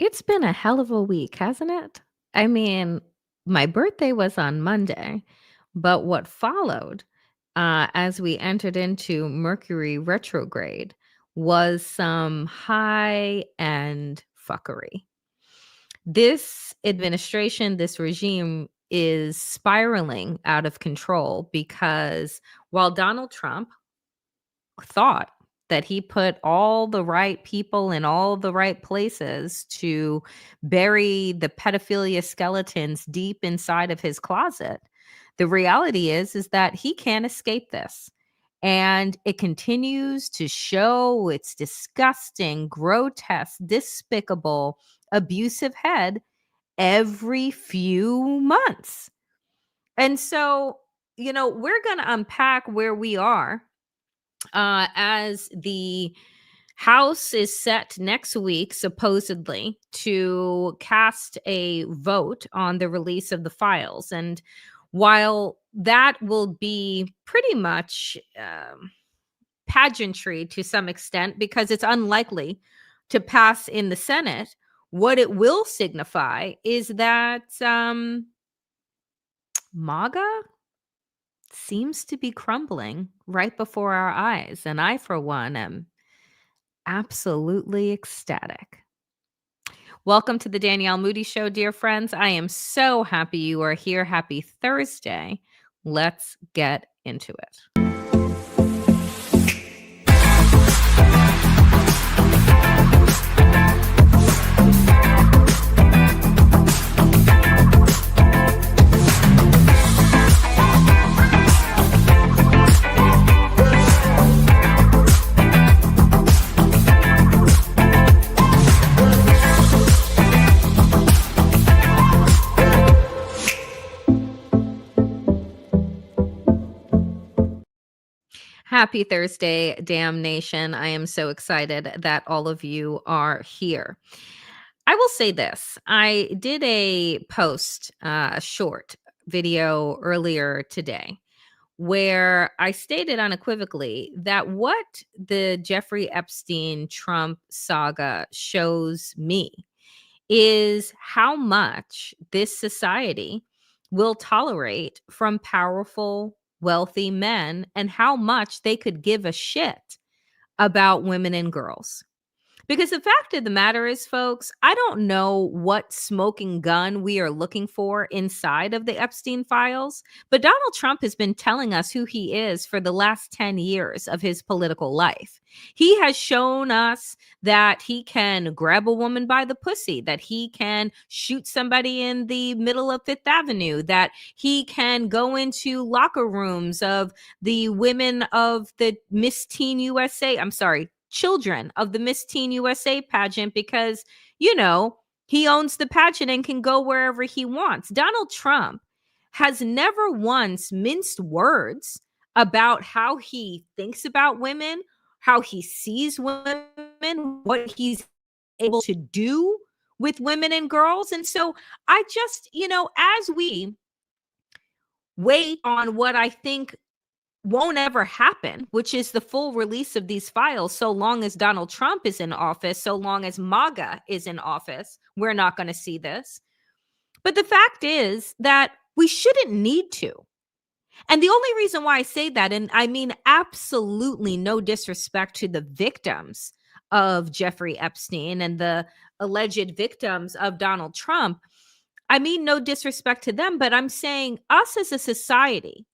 It's been a hell of a week, hasn't it? I mean, my birthday was on Monday, but what followed as we entered into Mercury retrograde was some high end fuckery. This administration, this regime is spiraling out of control because while Donald Trump thought that he put all the right people in all the right places to bury the pedophilia skeletons deep inside of his closet. The reality is that he can't escape this. And it continues to show its disgusting, grotesque, despicable, abusive head every few months. And so, we're going to unpack where we are as the House is set next week, supposedly, to cast a vote on the release of the files. And while that will be pretty much pageantry to some extent, because it's unlikely to pass in the Senate, what it will signify is that MAGA seems to be crumbling right before our eyes. And I, for one, am absolutely ecstatic. Welcome to the Danielle Moodie Show, dear friends. I am so happy you are here. Happy Thursday. Let's get into it. Happy Thursday, damn nation. I am so excited that all of you are here. I will say this. I did a post, a short video earlier today where I stated unequivocally that what the Jeffrey Epstein Trump saga shows me is how much this society will tolerate from powerful, wealthy men and how much they could give a shit about women and girls. Because the fact of the matter is, folks, I don't know what smoking gun we are looking for inside of the Epstein files, but Donald Trump has been telling us who he is for the last 10 years of his political life. He has shown us that he can grab a woman by the pussy, that he can shoot somebody in the middle of Fifth Avenue, that he can go into locker rooms of the women of the Miss Teen USA. I'm sorry, children of the Miss Teen USA pageant because, he owns the pageant and can go wherever he wants. Donald Trump has never once minced words about how he thinks about women, how he sees women, what he's able to do with women and girls. And so I just, as we wait on what I think won't ever happen, which is the full release of these files, so long as Donald Trump is in office, so long as MAGA is in office, we're not going to see this. But the fact is that we shouldn't need to. And the only reason why I say that, and I mean absolutely no disrespect to the victims of Jeffrey Epstein and the alleged victims of Donald Trump, I mean no disrespect to them, but I'm saying us as a society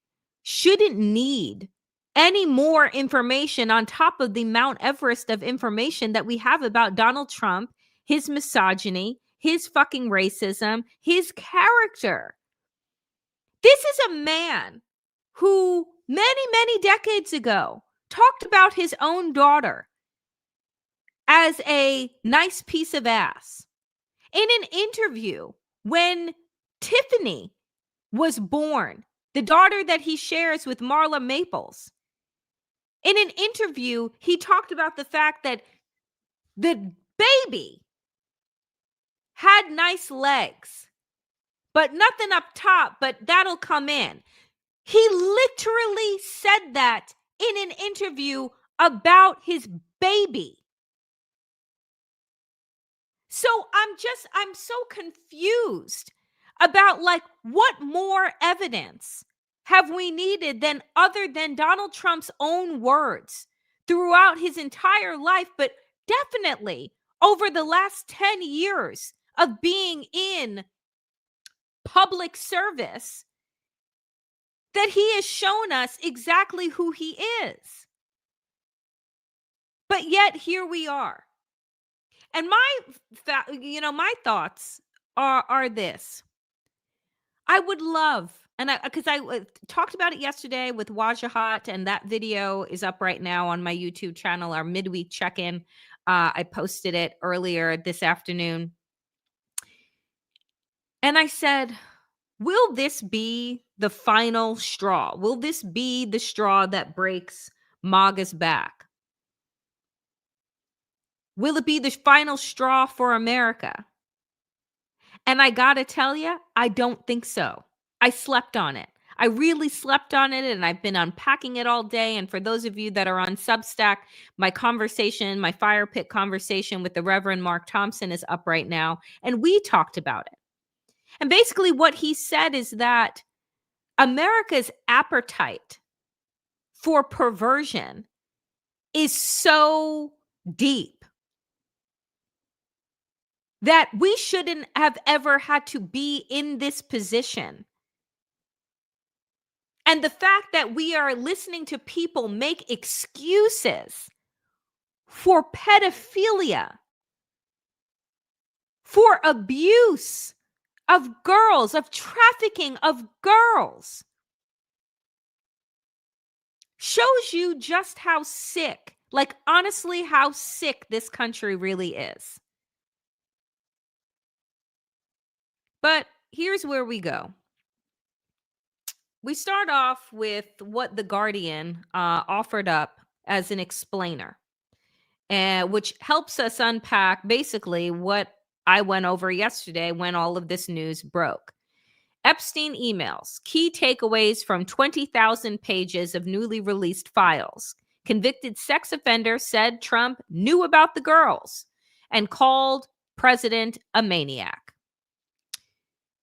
shouldn't need any more information on top of the Mount Everest of information that we have about Donald Trump, his misogyny, his fucking racism, his character. This is a man who many, many decades ago talked about his own daughter as a nice piece of ass. In an interview when Tiffany was born, the daughter that he shares with Marla Maples. In an interview, he talked about the fact that the baby had nice legs, but nothing up top, but that'll come in. He literally said that in an interview about his baby. So I'm so confused about like what more evidence have we needed than other than Donald Trump's own words throughout his entire life, but definitely over the last 10 years of being in public service, that he has shown us exactly who he is. But yet here we are. And my thoughts are this. I would love, and because I talked about it yesterday with Wajahat, and that video is up right now on my YouTube channel, our midweek check-in. I posted it earlier this afternoon. And I said, will this be the final straw? Will this be the straw that breaks MAGA's back? Will it be the final straw for America? And I got to tell you, I don't think so. I slept on it. I really slept on it, and I've been unpacking it all day. And for those of you that are on Substack, my fire pit conversation with the Reverend Mark Thompson is up right now. And we talked about it. And basically what he said is that America's appetite for perversion is so deep that we shouldn't have ever had to be in this position. And the fact that we are listening to people make excuses for pedophilia, for abuse of girls, of trafficking of girls, shows you just how sick, like honestly, how sick this country really is. But here's where we go. We start off with what The Guardian offered up as an explainer, which helps us unpack basically what I went over yesterday when all of this news broke. Epstein emails, key takeaways from 20,000 pages of newly released files. Convicted sex offender said Trump knew about the girls and called president a maniac.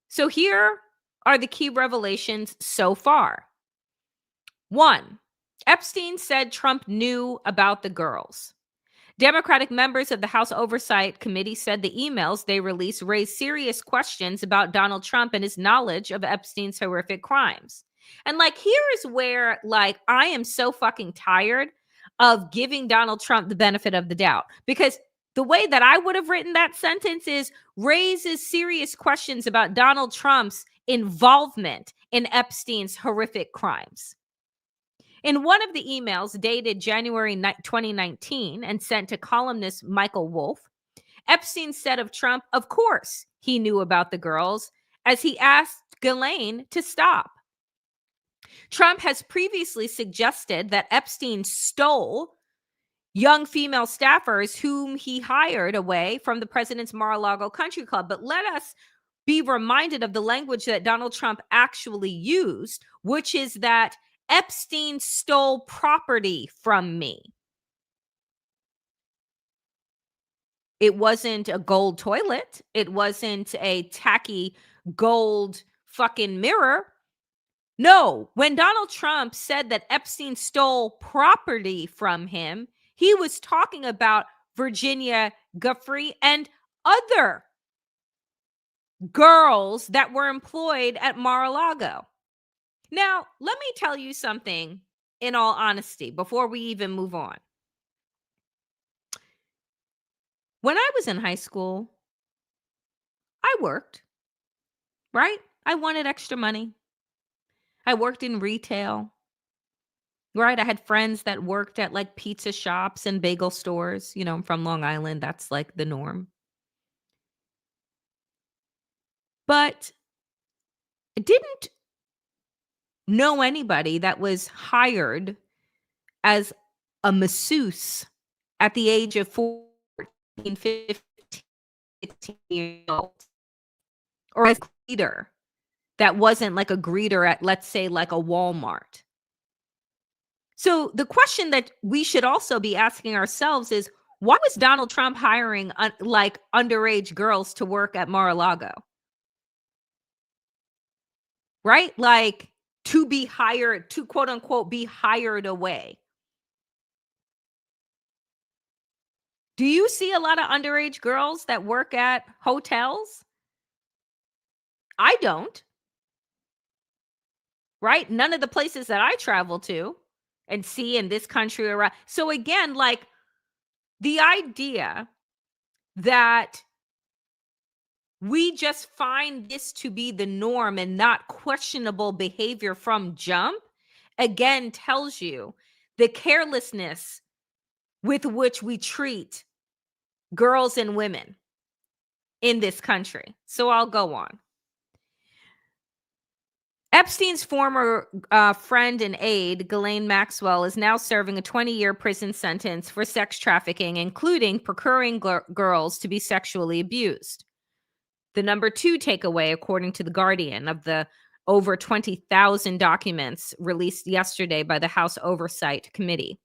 So here are the key revelations so far. 1, Epstein said Trump knew about the girls. Democratic members of the House Oversight Committee said the emails they released raised serious questions about Donald Trump and his knowledge of Epstein's horrific crimes. And like, here is where, like, I am so fucking tired of giving Donald Trump the benefit of the doubt, because the way that I would have written that sentence is raises serious questions about Donald Trump's involvement in Epstein's horrific crimes. In one of the emails dated January 2019 and sent to columnist Michael Wolff, Epstein said of Trump, of course, he knew about the girls, as he asked Ghislaine to stop. Trump has previously suggested that Epstein stole young female staffers whom he hired away from the president's Mar-a-Lago country club. But let us be reminded of the language that Donald Trump actually used, which is that Epstein stole property from me. It wasn't a gold toilet. It wasn't a tacky gold fucking mirror. No, when Donald Trump said that Epstein stole property from him, he was talking about Virginia Giuffre and other girls that were employed at Mar-a-Lago. Now, let me tell you something in all honesty before we even move on. When I was in high school, I worked, right? I wanted extra money. I worked in retail, right? I had friends that worked at like pizza shops and bagel stores. You know, I'm from Long Island. That's like the norm. But I didn't know anybody that was hired as a masseuse at the age of 14, 15, 16 years old, or as a greeter that wasn't like a greeter at, let's say, like a Walmart. So the question that we should also be asking ourselves is, Why was Donald Trump hiring like underage girls to work at Mar-a-Lago? Right? Like to be hired, to quote unquote be hired away. Do you see a lot of underage girls that work at hotels? I don't, right? None of the places that I travel to and see in this country around. So again, like the idea that we just find this to be the norm and not questionable behavior from jump, again tells you the carelessness with which we treat girls and women in this country. So I'll go on. Epstein's former friend and aide, Ghislaine Maxwell, is now serving a 20-year prison sentence for sex trafficking, including procuring girls to be sexually abused. The number two takeaway, according to The Guardian, of the over 20,000 documents released yesterday by the House Oversight Committee.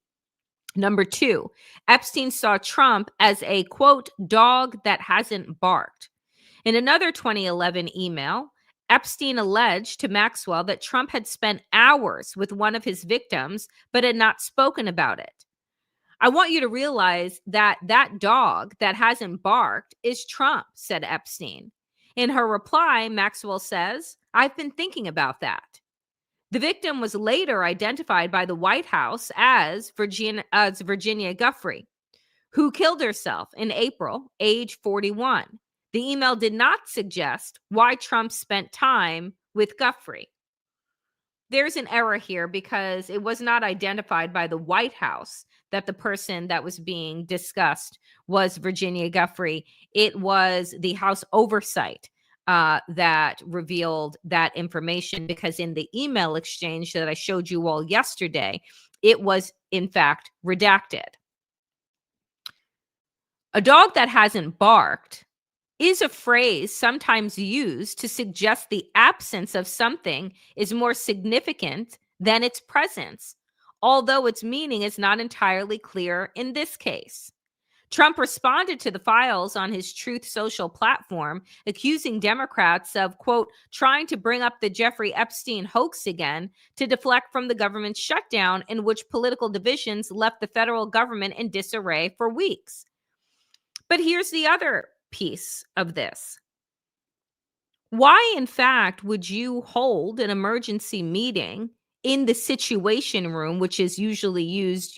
Number two, Epstein saw Trump as a, quote, dog that hasn't barked. In another 2011 email, Epstein alleged to Maxwell that Trump had spent hours with one of his victims, but had not spoken about it. I want you to realize that that dog that hasn't barked is Trump, said Epstein. In her reply, Maxwell says, I've been thinking about that. The victim was later identified by the White House as Virginia Giuffre, who killed herself in April, age 41. The email did not suggest why Trump spent time with Giuffre. There's an error here because it was not identified by the White House that the person that was being discussed was Virginia Giuffre. It was the House Oversight that revealed that information, because in the email exchange that I showed you all yesterday, it was in fact redacted. A dog that hasn't barked is a phrase sometimes used to suggest the absence of something is more significant than its presence, although its meaning is not entirely clear in this case. Trump responded to the files on his Truth Social platform, accusing Democrats of, quote, trying to bring up the Jeffrey Epstein hoax again to deflect from the government's shutdown, in which political divisions left the federal government in disarray for weeks. But here's the other piece of this. Why, in fact, would you hold an emergency meeting in the Situation Room, which is usually used,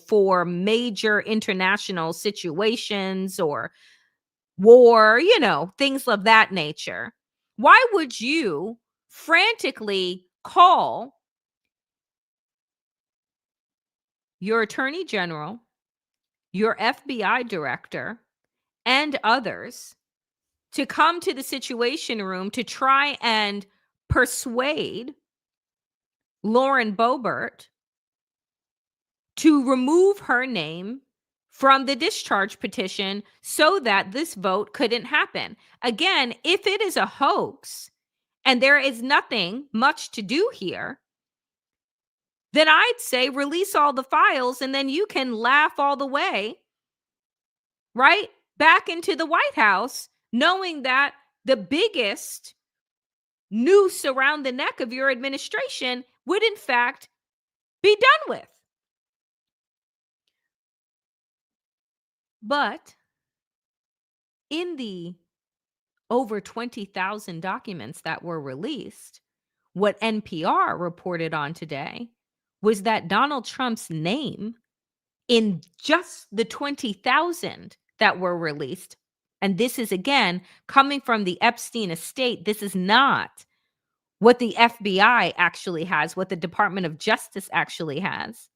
for major international situations or war, things of that nature? Why would you frantically call your attorney general, your FBI director, and others to come to the Situation Room to try and persuade Lauren Boebert to remove her name from the discharge petition so that this vote couldn't happen? Again, if it is a hoax and there is nothing much to do here, then I'd say release all the files and then you can laugh all the way, right, back into the White House, knowing that the biggest noose around the neck of your administration would in fact be done with. But in the over 20,000 documents that were released, what NPR reported on today was that Donald Trump's name in just the 20,000 that were released, and this is again coming from the Epstein estate, this is not what the FBI actually has, what the Department of Justice actually has,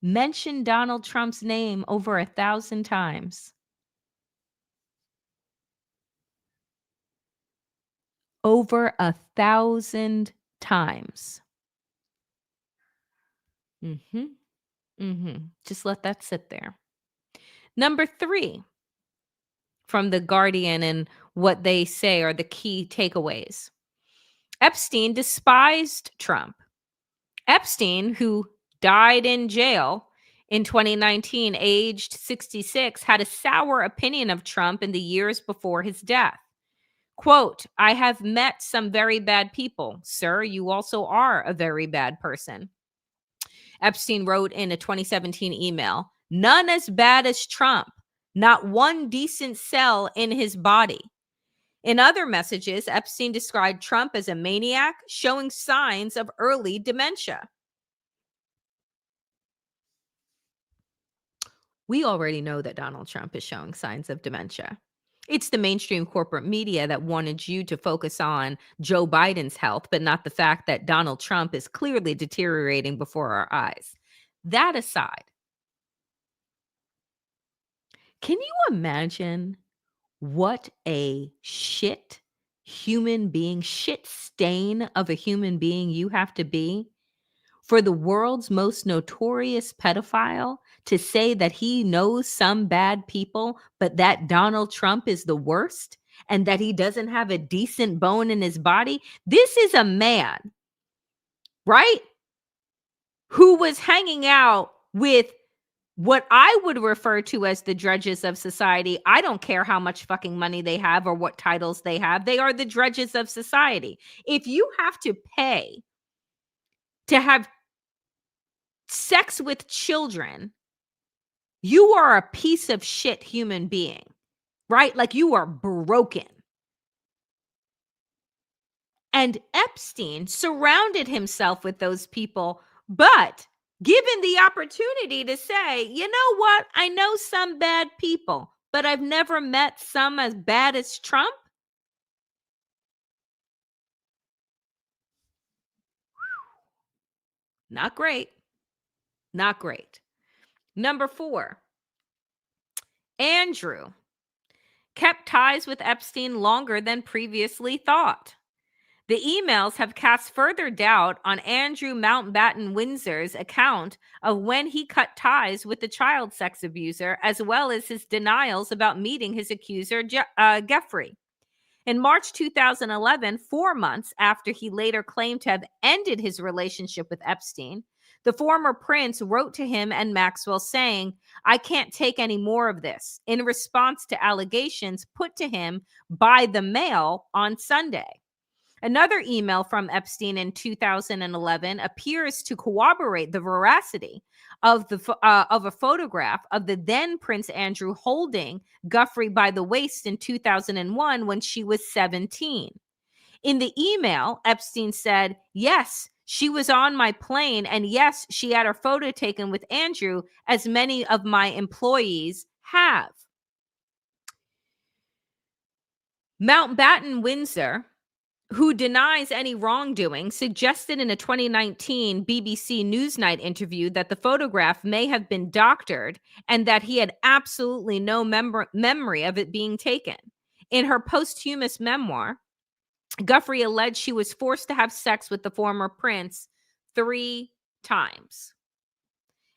mentioned Donald Trump's name over 1,000 times. Over 1,000 times. Just let that sit there. Number three, from The Guardian, and what they say are the key takeaways. Epstein despised Trump. Epstein, who died in jail In 2019, aged 66, had a sour opinion of Trump in the years before his death. Quote, I have met some very bad people. Sir, you also are a very bad person. Epstein wrote in a 2017 email, none as bad as Trump, not one decent cell in his body. In other messages, Epstein described Trump as a maniac showing signs of early dementia. We already know that Donald Trump is showing signs of dementia. It's the mainstream corporate media that wanted you to focus on Joe Biden's health, but not the fact that Donald Trump is clearly deteriorating before our eyes. That aside, can you imagine what a shit human being, shit stain of a human being you have to be for the world's most notorious pedophile to say that he knows some bad people, but that Donald Trump is the worst and that he doesn't have a decent bone in his body? This is a man, right? Who was hanging out with what I would refer to as the drudges of society. I don't care how much fucking money they have or what titles they have. They are the drudges of society. If you have to pay to have sex with children, you are a piece of shit human being, right? Like you are broken. And Epstein surrounded himself with those people, but given the opportunity to say, you know what? I know some bad people, but I've never met some as bad as Trump. Not great. Not great. Number 4, Andrew kept ties with Epstein longer than previously thought. The emails have cast further doubt on Andrew Mountbatten Windsor's account of when he cut ties with the child sex abuser, as well as his denials about meeting his accuser, Jeffrey. In March 2011, 4 months after he later claimed to have ended his relationship with Epstein, the former prince wrote to him and Maxwell saying, I can't take any more of this, in response to allegations put to him by the Mail on Sunday. Another email from Epstein in 2011 appears to corroborate the veracity of a photograph of the then Prince Andrew holding Guthrie by the waist in 2001 when she was 17. In the email, Epstein said, yes, she was on my plane, and yes, she had her photo taken with Andrew, as many of my employees have. Mountbatten Windsor, who denies any wrongdoing, suggested in a 2019 BBC Newsnight interview that the photograph may have been doctored and that he had absolutely no memory of it being taken. In her posthumous memoir, Guthrie alleged she was forced to have sex with the former prince 3 times.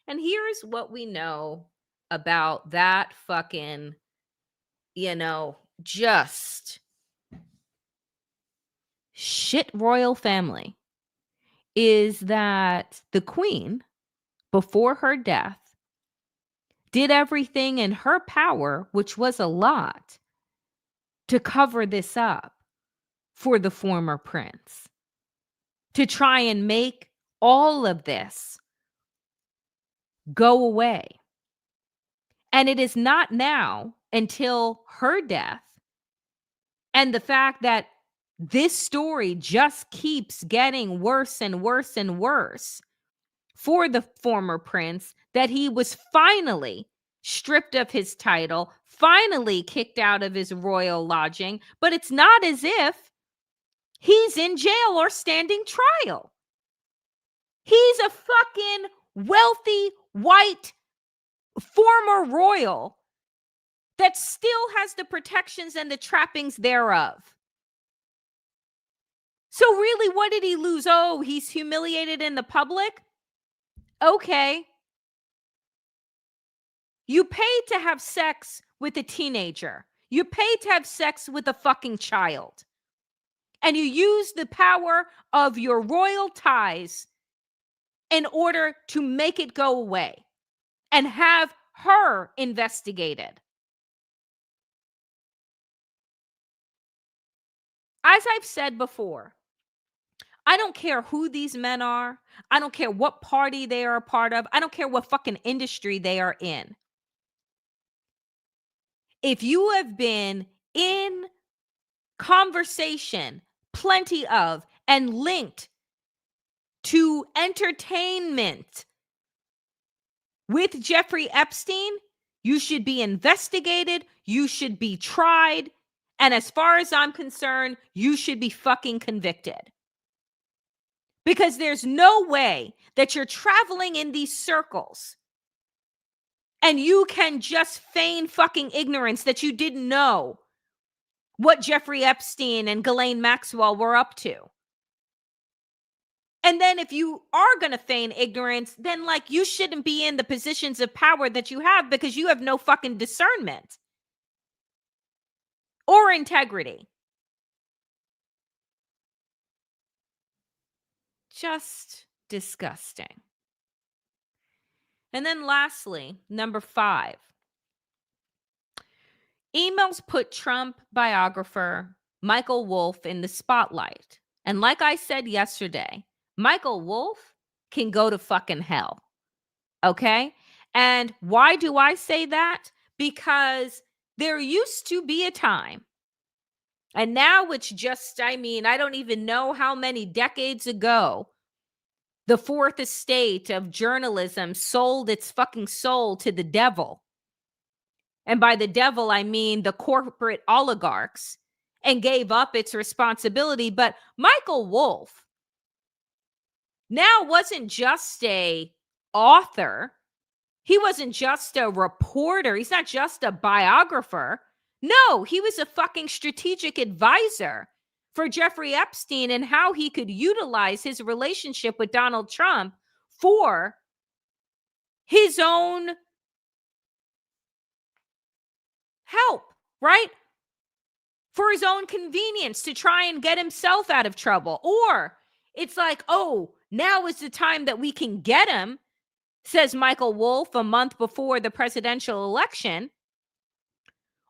And here's what we know about that fucking, just shit royal family is that the queen, before her death, did everything in her power, which was a lot, to cover this up for the former prince, to try and make all of this go away. And it is not now until her death and the fact that this story just keeps getting worse and worse and worse for the former prince that he was finally stripped of his title, finally kicked out of his royal lodging. But it's not as if he's in jail or standing trial. He's a fucking wealthy white former royal that still has the protections and the trappings thereof. So really, what did he lose? Oh, he's humiliated in the public? Okay. You paid to have sex with a teenager. You paid to have sex with a fucking child. And you use the power of your royal ties in order to make it go away and have her investigated. As I've said before, I don't care who these men are. I don't care what party they are a part of. I don't care what fucking industry they are in. If you have been in conversation, plenty of, and linked to entertainment with Jeffrey Epstein, you should be investigated. You should be tried. And as far as I'm concerned, you should be fucking convicted. Because there's no way that you're traveling in these circles and you can just feign fucking ignorance that you didn't know what Jeffrey Epstein and Ghislaine Maxwell were up to. And then if you are going to feign ignorance, then like you shouldn't be in the positions of power that you have because you have no fucking discernment or integrity. Just disgusting. And then lastly, number 5. Emails put Trump biographer Michael Wolff in the spotlight. And like I said yesterday, Michael Wolff can go to fucking hell. Okay? And why do I say that? Because there used to be a time, and now it's just, I don't even know how many decades ago, the fourth estate of journalism sold its fucking soul to the devil. And by the devil, I mean the corporate oligarchs, and gave up its responsibility. But Michael Wolff now wasn't just a author. He wasn't just a reporter. He's not just a biographer. No, he was a fucking strategic advisor for Jeffrey Epstein and how he could utilize his relationship with Donald Trump for his own help, right? For his own convenience to try and get himself out of trouble. Or it's like, oh, now is the time that we can get him, says Michael Wolff a month before the presidential election.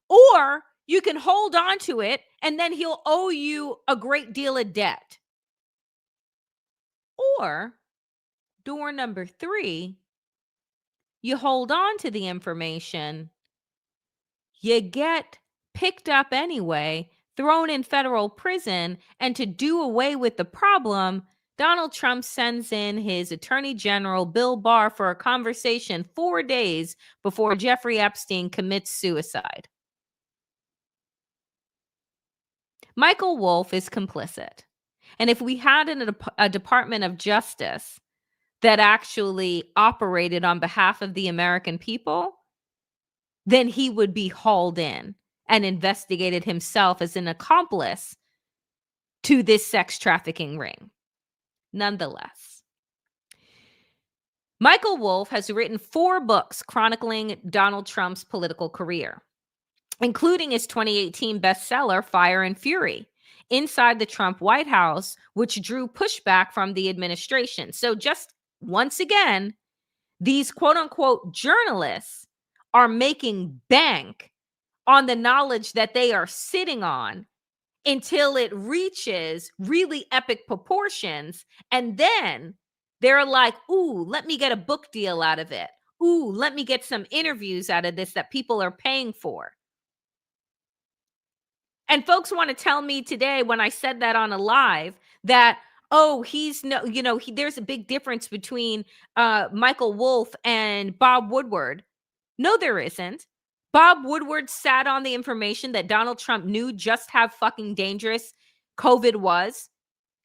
Or you can hold on to it and then he'll owe you a great deal of debt. Or door number 3, you hold on to the information, you get picked up anyway, thrown in federal prison, and to do away with the problem, Donald Trump sends in his Attorney General, Bill Barr, for a conversation 4 days before Jeffrey Epstein commits suicide. Michael Wolff is complicit. And if we had a Department of Justice that actually operated on behalf of the American people, then he would be hauled in and investigated himself as an accomplice to this sex trafficking ring. Nonetheless, Michael Wolff has written 4 books chronicling Donald Trump's political career, including his 2018 bestseller, Fire and Fury, Inside the Trump White House, which drew pushback from the administration. So just once again, these quote unquote journalists are making bank on the knowledge that they are sitting on until it reaches really epic proportions. And then they're like, ooh, let me get a book deal out of it. Ooh, let me get some interviews out of this that people are paying for. And folks want to tell me today, when I said that on a live, that, oh, there's a big difference between Michael Wolff and Bob Woodward. No, there isn't. Bob Woodward sat on the information that Donald Trump knew just how fucking dangerous COVID was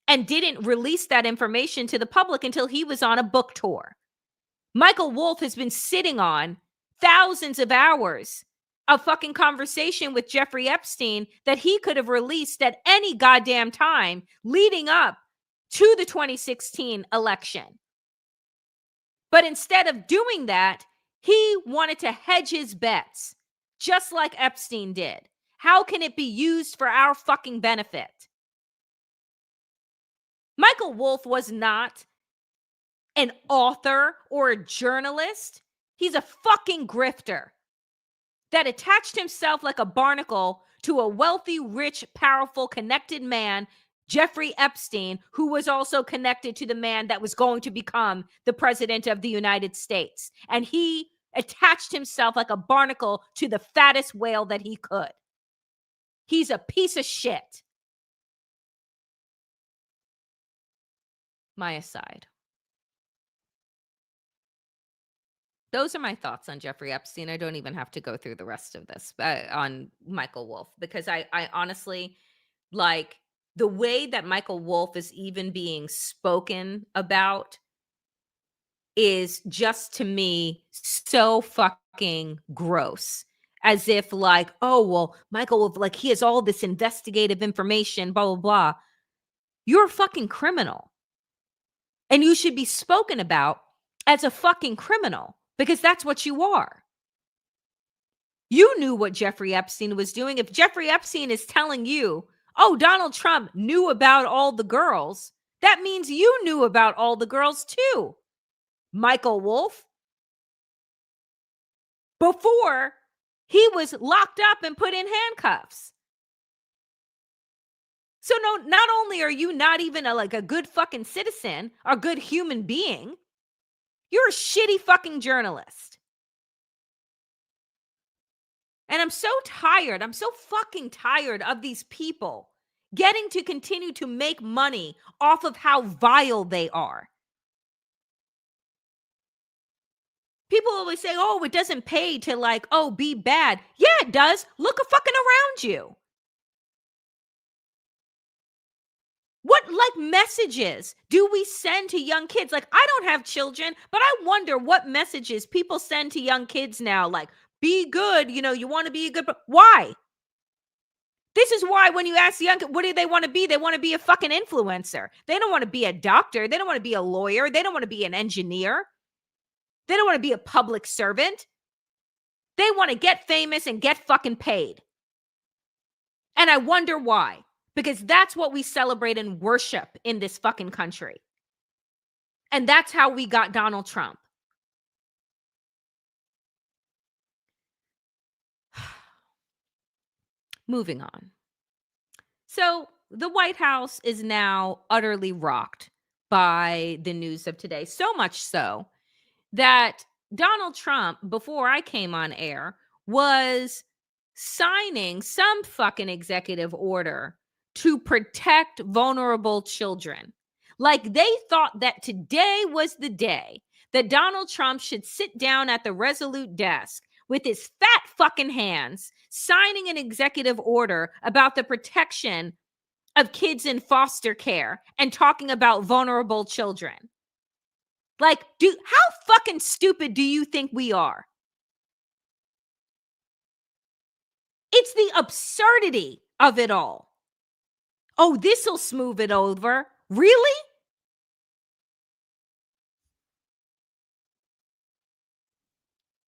and didn't release that information to the public until he was on a book tour. Michael Wolff has been sitting on thousands of hours of fucking conversation with Jeffrey Epstein that he could have released at any goddamn time leading up to the 2016 election. But instead of doing that, he wanted to hedge his bets, just like Epstein did. How can it be used for our fucking benefit? Michael Wolff was not an author or a journalist. He's a fucking grifter that attached himself like a barnacle to a wealthy, rich, powerful, connected man, Jeffrey Epstein, who was also connected to the man that was going to become the president of the United States. And he attached himself like a barnacle to the fattest whale that he could. He's a piece of shit. My aside. Those are my thoughts on Jeffrey Epstein. I don't even have to go through the rest of this on Michael Wolff, because I honestly, like, the way that Michael Wolff is even being spoken about is just, to me, so fucking gross. As if, like, oh, well, Michael Wolff, like, he has all this investigative information, blah, blah, blah. You're a fucking criminal. And you should be spoken about as a fucking criminal, because that's what you are. You knew what Jeffrey Epstein was doing. If Jeffrey Epstein is telling you, oh, Donald Trump knew about all the girls, that means you knew about all the girls too, Michael Wolff, before he was locked up and put in handcuffs. So no, not only are you not even a good fucking citizen or good human being, you're a shitty fucking journalist. And I'm so tired. I'm so fucking tired of these people getting to continue to make money off of how vile they are. People always say, oh, it doesn't pay to, like, oh, be bad. Yeah, it does. Look fucking around you. What, like, messages do we send to young kids? Like, I don't have children, but I wonder what messages people send to young kids now. Like, be good, you want to be a good, why? This is why when you ask the young, what do they want to be? They want to be a fucking influencer. They don't want to be a doctor. They don't want to be a lawyer. They don't want to be an engineer. They don't want to be a public servant. They want to get famous and get fucking paid. And I wonder why. Because that's what we celebrate and worship in this fucking country. And that's how we got Donald Trump. Moving on. So the White House is now utterly rocked by the news of today. So much so that Donald Trump, before I came on air, was signing some fucking executive order to protect vulnerable children. Like, they thought that today was the day that Donald Trump should sit down at the Resolute desk with his fat fucking hands, signing an executive order about the protection of kids in foster care and talking about vulnerable children. Like, how fucking stupid do you think we are? It's the absurdity of it all. Oh, this'll smooth it over. Really?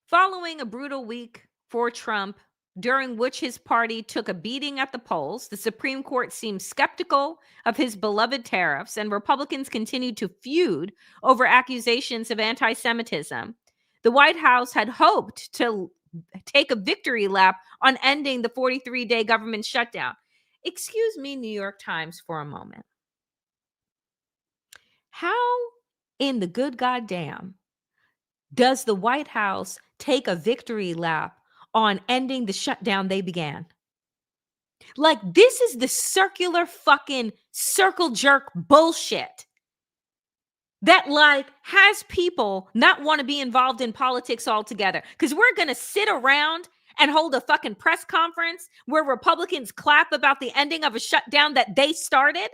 Following a brutal week for Trump, during which his party took a beating at the polls, the Supreme Court seemed skeptical of his beloved tariffs, and Republicans continued to feud over accusations of anti-Semitism. The White House had hoped to take a victory lap on ending the 43-day government shutdown. Excuse me, New York Times, for a moment. How in the good goddamn does the White House take a victory lap on ending the shutdown they began? Like, this is the circular fucking circle jerk bullshit that, like, has people not want to be involved in politics altogether. Because we're going to sit around and hold a fucking press conference where Republicans clap about the ending of a shutdown that they started.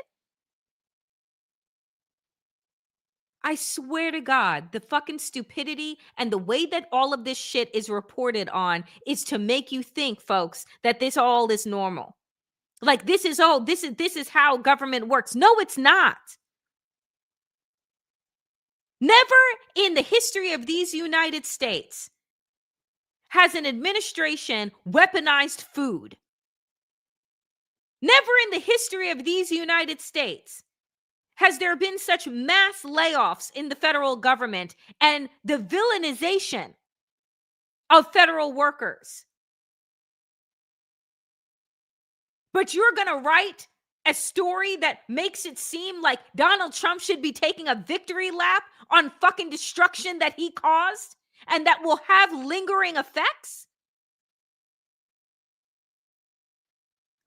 I swear to God, the fucking stupidity and the way that all of this shit is reported on is to make you think, folks, that this all is normal. Like, this is how government works. No, it's not. Never in the history of these United States has an administration weaponized food. Never in the history of these United States has there been such mass layoffs in the federal government and the villainization of federal workers. But you're going to write a story that makes it seem like Donald Trump should be taking a victory lap on fucking destruction that he caused and that will have lingering effects?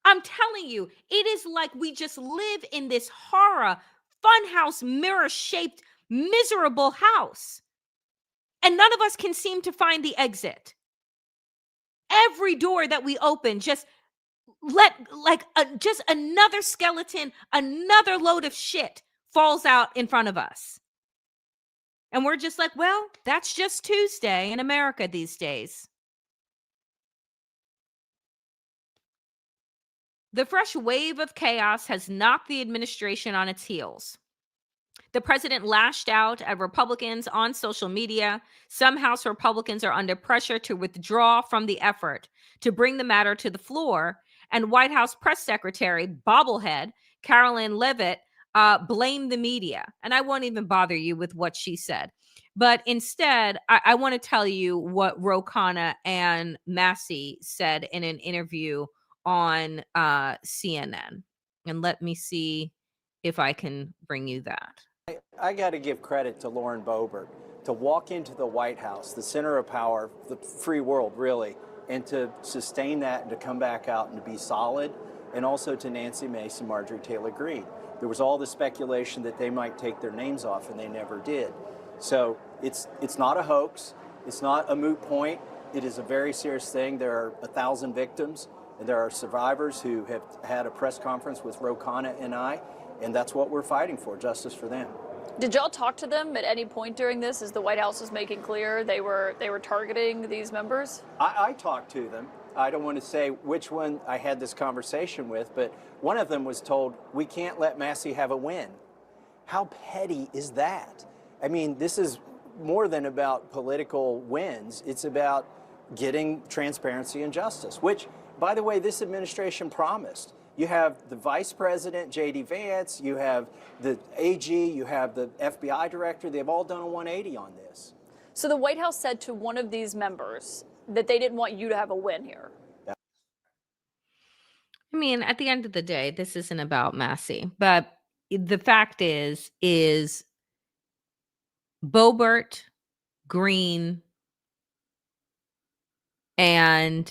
I'm telling you, it is like we just live in this horror, funhouse, mirror-shaped, miserable house. And none of us can seem to find the exit. Every door that we open just just another skeleton, another load of shit falls out in front of us. And we're just like, well, that's just Tuesday in America these days. The fresh wave of chaos has knocked the administration on its heels. The president lashed out at Republicans on social media. Some House Republicans are under pressure to withdraw from the effort to bring the matter to the floor. And White House Press Secretary, bobblehead, Carolyn Leavitt, blamed the media. And I won't even bother you with what she said. But instead, I want to tell you what Ro Khanna and Massey said in an interview on CNN. And let me see if I can bring you that. I got to give credit to Lauren Boebert to walk into the White House, the center of power, the free world, really, and to sustain that and to come back out and to be solid, and also to Nancy Mace and Marjorie Taylor Greene. There was all the speculation that they might take their names off, and they never did. So it's not a hoax. It's not a moot point. It is a very serious thing. There are 1,000 victims, and there are survivors who have had a press conference with Ro Khanna and I, and that's what we're fighting for, justice for them. Did y'all talk to them at any point during this, as the White House was making clear they were targeting these members? I talked to them. I don't want to say which one I had this conversation with, but one of them was told, we can't let Massey have a win. How petty is that? I mean, this is more than about political wins. It's about getting transparency and justice, which, by the way, this administration promised. You have the Vice President, J.D. Vance, you have the AG, you have the FBI director. They've all done a 180 on this. So the White House said to one of these members that they didn't want you to have a win here. I mean, at the end of the day, this isn't about Massey. But the fact is Boebert, Greene, and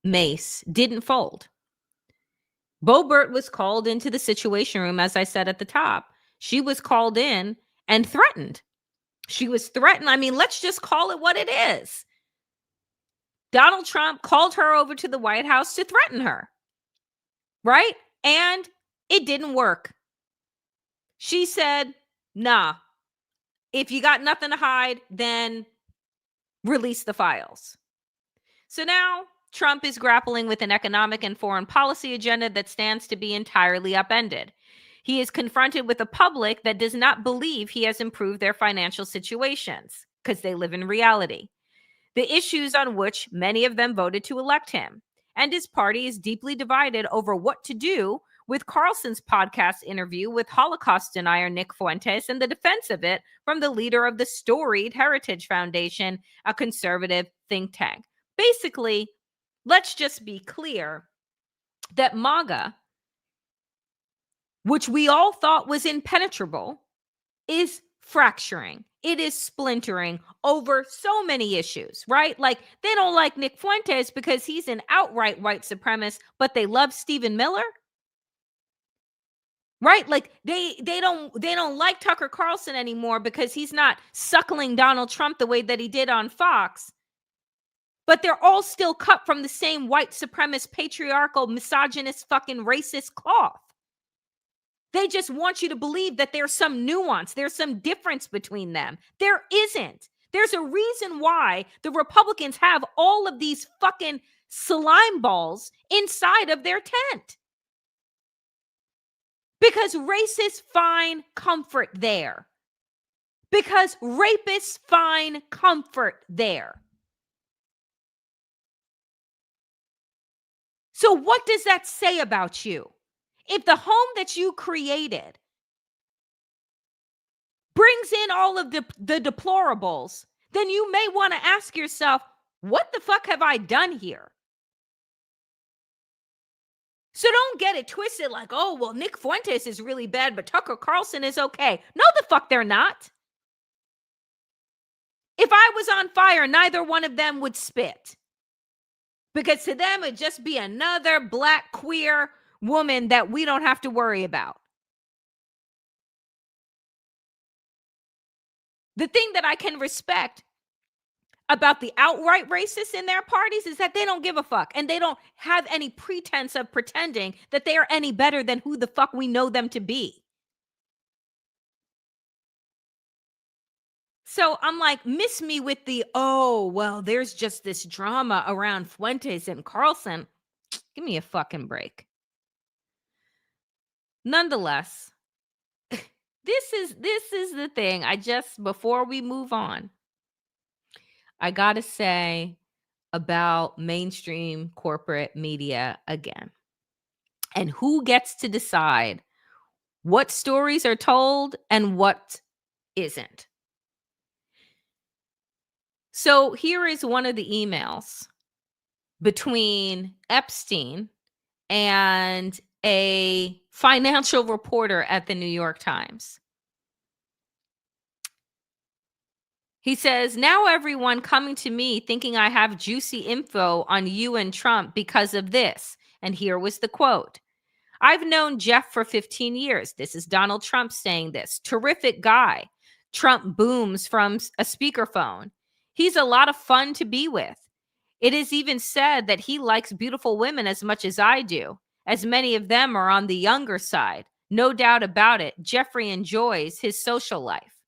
Mace didn't fold. Boebert was called into the Situation Room, as I said at the top. She was called in and threatened. She was threatened. I mean, let's just call it what it is. Donald Trump called her over to the White House to threaten her, right? And it didn't work. She said, nah, if you got nothing to hide, then release the files. So now Trump is grappling with an economic and foreign policy agenda that stands to be entirely upended. He is confronted with a public that does not believe he has improved their financial situations because they live in reality. The issues on which many of them voted to elect him. And his party is deeply divided over what to do with Carlson's podcast interview with Holocaust denier Nick Fuentes and the defense of it from the leader of the storied Heritage Foundation, a conservative think tank. Basically, let's just be clear that MAGA, which we all thought was impenetrable, is fracturing. It is splintering over so many issues, right? Like, they don't like Nick Fuentes because he's an outright white supremacist, but they love Stephen Miller, right? Like, they don't like Tucker Carlson anymore because he's not suckling Donald Trump the way that he did on Fox. But they're all still cut from the same white supremacist, patriarchal, misogynist, fucking racist cloth. They just want you to believe that there's some nuance, there's some difference between them. There isn't. There's a reason why the Republicans have all of these fucking slime balls inside of their tent. Because racists find comfort there. Because rapists find comfort there. So what does that say about you? If the home that you created brings in all of the deplorables, then you may want to ask yourself, What the fuck have I done here? So don't get it twisted like, oh, well, Nick Fuentes is really bad, but Tucker Carlson is okay. No, the fuck they're not. If I was on fire, neither one of them would spit. Because to them, it'd just be another black queer woman that we don't have to worry about. The thing that I can respect about the outright racists in their parties is that they don't give a fuck, and they don't have any pretense of pretending that they are any better than who the fuck we know them to be. So I'm like, miss me with the, oh, well, there's just this drama around Fuentes and Carlson. Give me a fucking break. Nonetheless, this is the thing. Before we move on, I gotta say about mainstream corporate media again, and who gets to decide what stories are told and what isn't. So here is one of the emails between Epstein and a financial reporter at the New York Times. He says, now everyone coming to me thinking I have juicy info on you and Trump because of this. And here was the quote. I've known Jeff for 15 years. This is Donald Trump saying this. Terrific guy. Trump booms from a speakerphone. He's a lot of fun to be with. It is even said that he likes beautiful women as much as I do, as many of them are on the younger side. No doubt about it. Jeffrey enjoys his social life.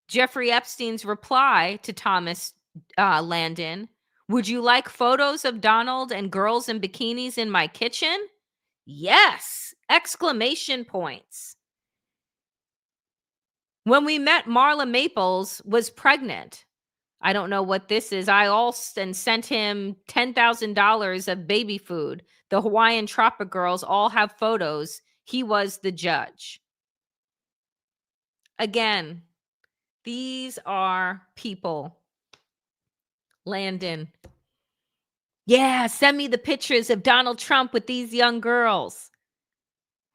Jeffrey Epstein's reply to Thomas Landon, would you like photos of Donald and girls in bikinis in my kitchen? Yes! Exclamation points. When we met, Marla Maples was pregnant. I don't know what this is. I also sent him $10,000 of baby food. The Hawaiian Tropic girls all have photos. He was the judge. Again, these are people. Landon. Yeah, send me the pictures of Donald Trump with these young girls.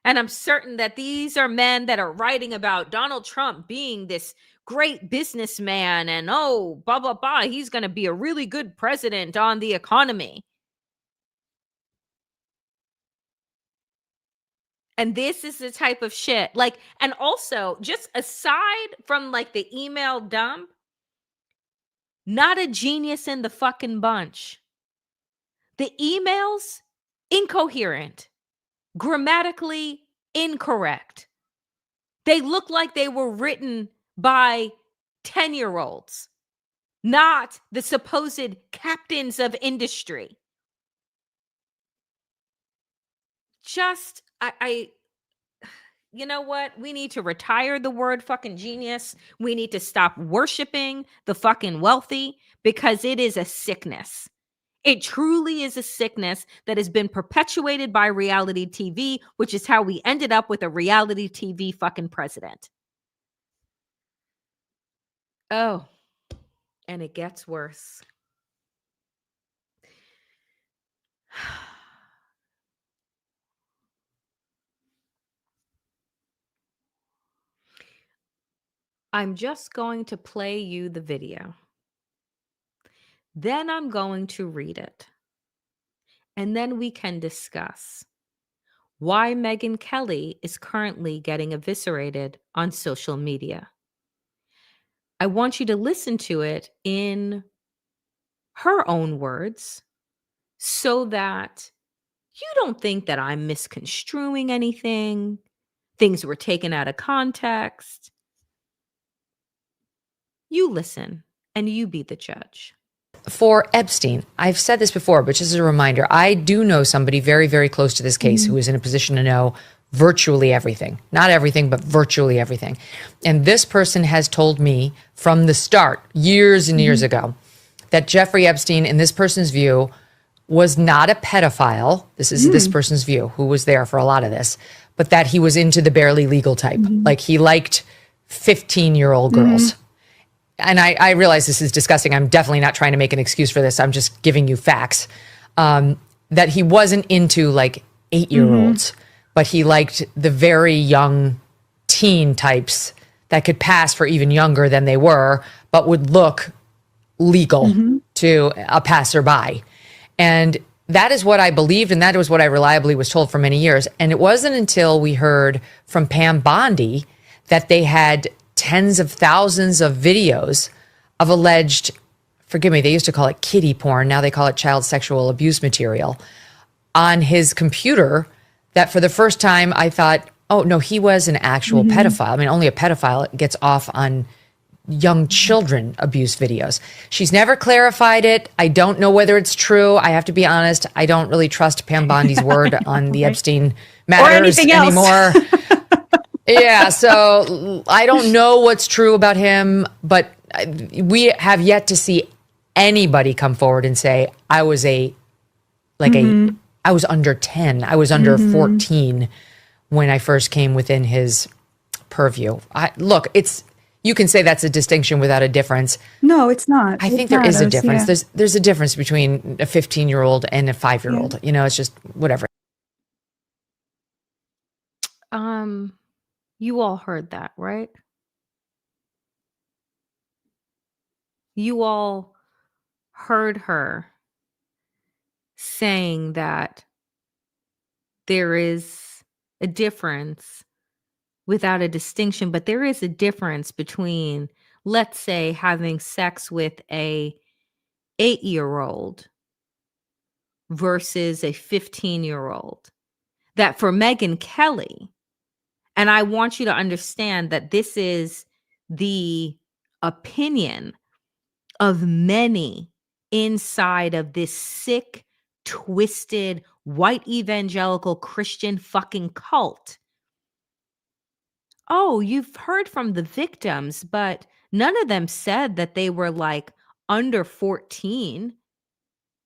And I'm certain that these are men that are writing about Donald Trump being this great businessman and, oh, blah, blah, blah. He's going to be a really good president on the economy. And this is the type of shit. Like, and also, just aside from like the email dump, not a genius in the fucking bunch. The emails, incoherent, grammatically incorrect. They look like they were written by 10-year-olds, not the supposed captains of industry. Just, you know what? We need to retire the word fucking genius. We need to stop worshiping the fucking wealthy because it is a sickness. It truly is a sickness that has been perpetuated by reality TV, which is how we ended up with a reality TV fucking president. Oh, and it gets worse. I'm just going to play you the video. Then I'm going to read it. And then we can discuss why Megyn Kelly is currently getting eviscerated on social media. I want you to listen to it in her own words so that you don't think that I'm misconstruing anything, things were taken out of context. You listen and you be the judge. For Epstein, I've said this before, but just as a reminder, I do know somebody very, very close to this case who is in a position to know virtually everything. Not everything, but virtually everything. And this person has told me from the start, years and years ago, that Jeffrey Epstein, in this person's view, was not a pedophile. This is this person's view, who was there for a lot of this, but that he was into the barely legal type. Like he liked 15-year-old girls. and I realize this is disgusting. I'm definitely not trying to make an excuse for this. I'm just giving you facts. That he wasn't into like 8-year-olds, but he liked the very young teen types that could pass for even younger than they were, but would look legal to a passerby. And that is what I believed, and that was what I reliably was told for many years. And it wasn't until we heard from Pam Bondi that they had tens of thousands of videos of alleged, forgive me, they used to call it kiddie porn, now they call it child sexual abuse material, on his computer, that for the first time I thought, oh no, he was an actual pedophile. I mean, only a pedophile gets off on young children abuse videos. She's never clarified it. I don't know whether it's true. I have to be honest. I don't really trust Pam Bondi's word on the Epstein matters anymore. Yeah, so I don't know what's true about him, but we have yet to see anybody come forward and say, I was I was under 10, I was under 14 when I first came within his purview. Look, you can say that's a distinction without a difference. No, it's not. I think there is a difference. Yeah. There's a difference between a 15-year-old and a 5-year-old. Yeah. You know, it's just whatever. You all heard that, right? You all heard her saying that there is a difference without a distinction, but there is a difference between, let's say, having sex with a 8-year-old versus a 15-year-old. That for Megyn Kelly, and I want you to understand that this is the opinion of many inside of this sick, twisted, white evangelical Christian fucking cult. Oh, you've heard from the victims, but none of them said that they were like under 14.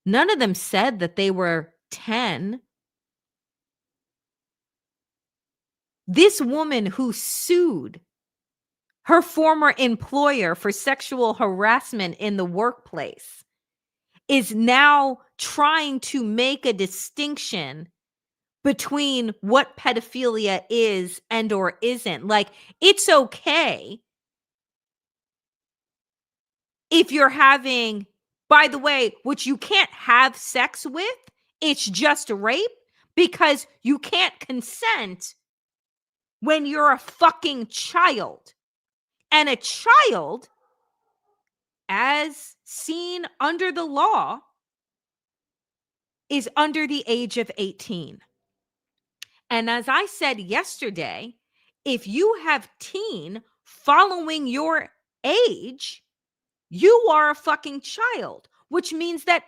None of them said that they were 10. This woman who sued her former employer for sexual harassment in the workplace is now trying to make a distinction between what pedophilia is and or isn't. Like, it's okay if you're having, by the way, which you can't have sex with, it's just rape, because you can't consent when you're a fucking child. And a child, as seen under the law, is under the age of 18. And as I said yesterday, if you have teen following your age, you are a fucking child, which means that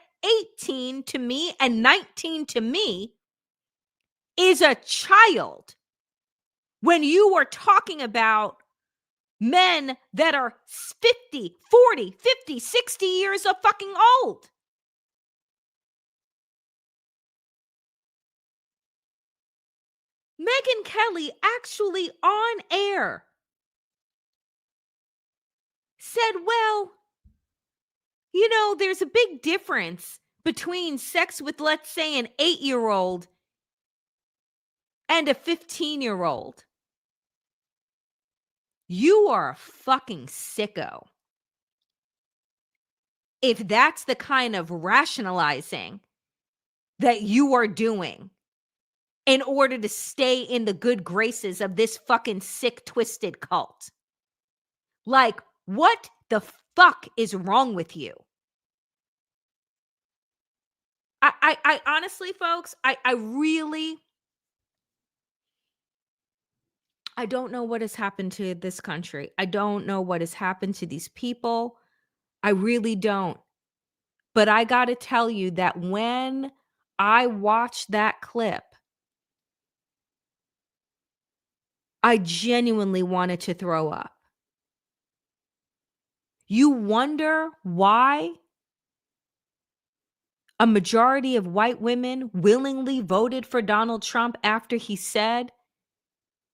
18 to me and 19 to me is a child. When you are talking about men that are 50, 40, 50, 60 years of fucking old. Megyn Kelly actually on air said, well, you know, there's a big difference between sex with, let's say, an 8-year-old and a 15-year-old. You are a fucking sicko if that's the kind of rationalizing that you are doing in order to stay in the good graces of this fucking sick, twisted cult. Like, what the fuck is wrong with you? I honestly, folks, I don't know what has happened to this country. I don't know what has happened to these people. I really don't. But I got to tell you that when I watched that clip, I genuinely wanted to throw up. You wonder why a majority of white women willingly voted for Donald Trump after he said,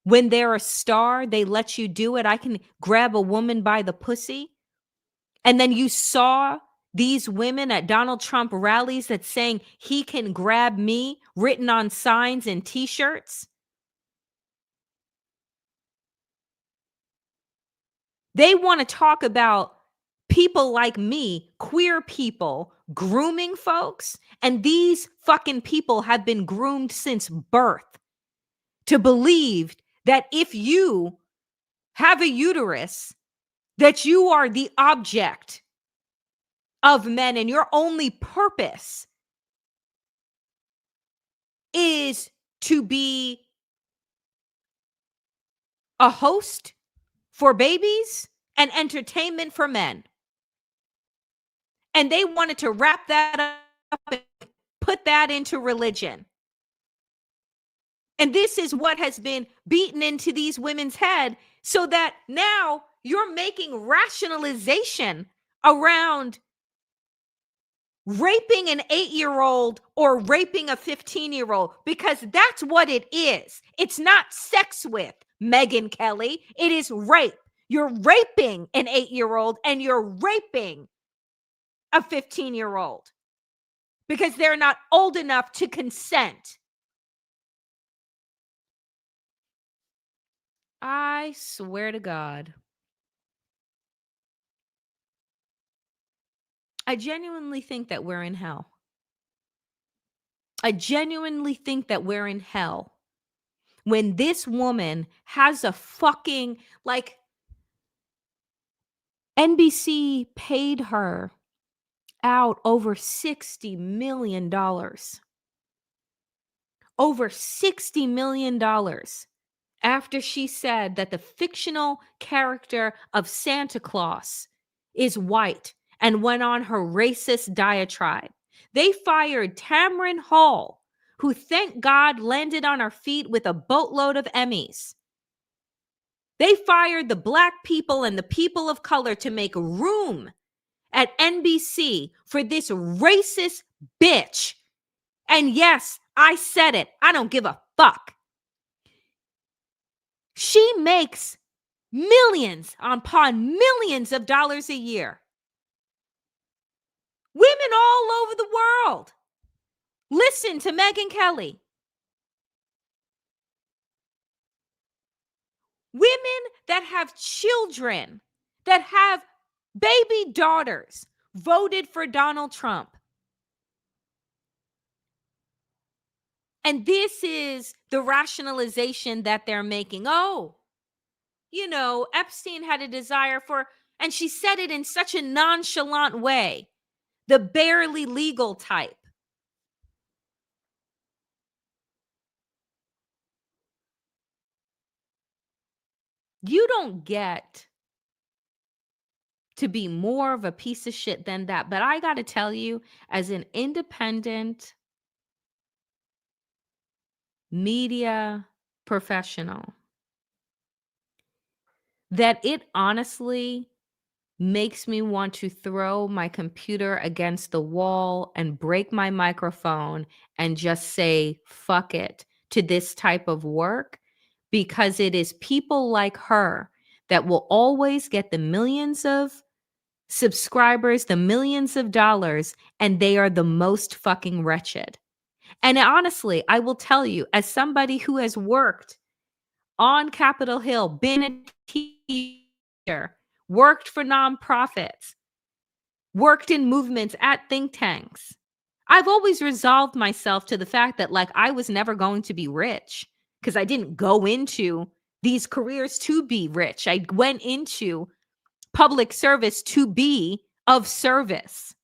when they're a star, they let you do it. I can grab a woman by the pussy. And then you saw these women at Donald Trump rallies that saying he can grab me written on signs and t-shirts. They want to talk about people like me, queer people, grooming folks. And these fucking people have been groomed since birth to believe that if you have a uterus, that you are the object of men and your only purpose is to be a host for babies and entertainment for men. And they wanted to wrap that up and put that into religion. And this is what has been beaten into these women's head, so that now you're making rationalization around raping an 8-year-old or raping a 15-year-old, because that's what it is. It's not sex with, Megyn Kelly. It is rape. You're raping an 8-year-old and you're raping a 15-year-old because they're not old enough to consent. I swear to God. I genuinely think that we're in hell. I genuinely think that we're in hell when this woman has a fucking, like, NBC paid her out over $60 million. Over $60 million after she said that the fictional character of Santa Claus is white and went on her racist diatribe. They fired Tamron Hall, who, thank God, landed on her feet with a boatload of Emmys. They fired the Black people and the people of color to make room at NBC for this racist bitch. And yes, I said it. I don't give a fuck. She makes millions upon millions of dollars a year. Women all over the world listen to Megyn Kelly. Women that have children, that have baby daughters, voted for Donald Trump. And this is the rationalization that they're making. Oh, you know, Epstein had a desire for, and she said it in such a nonchalant way, the barely legal type. You don't get to be more of a piece of shit than that. But I got to tell you, as an independent media professional, that it honestly makes me want to throw my computer against the wall and break my microphone and just say, fuck it to this type of work, because it is people like her that will always get the millions of subscribers, the millions of dollars, and they are the most fucking wretched. And honestly, I will tell you, as somebody who has worked on Capitol Hill, been a teacher, worked for nonprofits, worked in movements at think tanks, I've always resolved myself to the fact that, like, I was never going to be rich, because I didn't go into these careers to be rich. I went into public service to be of service.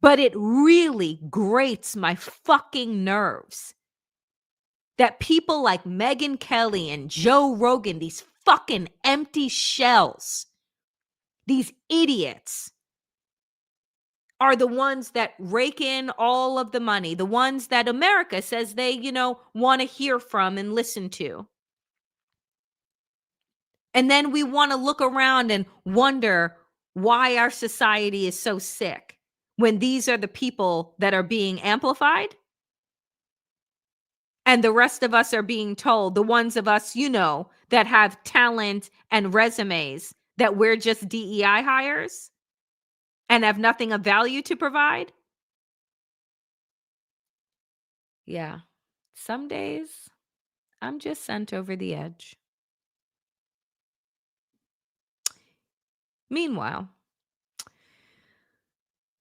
But it really grates my fucking nerves that people like Megyn Kelly and Joe Rogan, these fucking empty shells, these idiots, are the ones that rake in all of the money, the ones that America says they, you know, want to hear from and listen to. And then we want to look around and wonder why our society is so sick when these are the people that are being amplified. And the rest of us are being told, the ones of us, you know, that have talent and resumes, that we're just DEI hires. and have nothing of value to provide? Yeah. Some days I'm just sent over the edge. Meanwhile,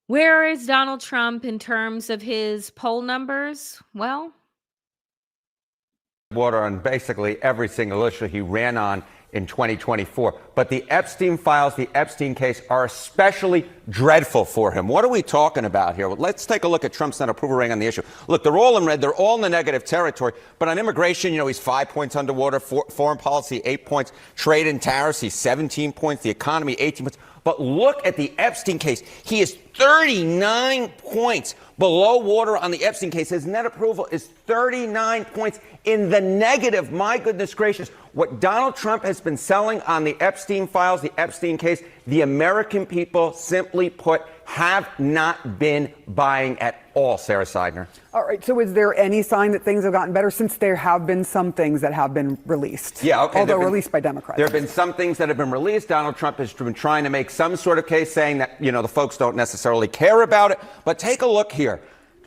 where is Donald Trump in terms of his poll numbers? Well, water on basically every single issue he ran on in 2024. But the Epstein files, the Epstein case, are especially dreadful for him. What are we talking about here? Well, let's take a look at Trump's Senate approval rating on the issue. Look, they're all in red. They're all in the negative territory. But on immigration, he's 5 points underwater. Foreign policy, 8 points. Trade and tariffs, he's 17 points. The economy, 18 points. But look at the Epstein case. He is 39 points below water on the Epstein case. His net approval is 39 points in the negative. My goodness gracious. What Donald Trump has been selling on the Epstein files, the Epstein case, the American people, simply put, have not been buying at all, Sarah Seidner. All right. So is there any sign that things have gotten better since there have been some things that have been released? Yeah, okay. Although released by Democrats. There have been some things that have been released. Donald Trump has been trying to make some sort of case saying that, the folks don't necessarily care about it. But take a look here.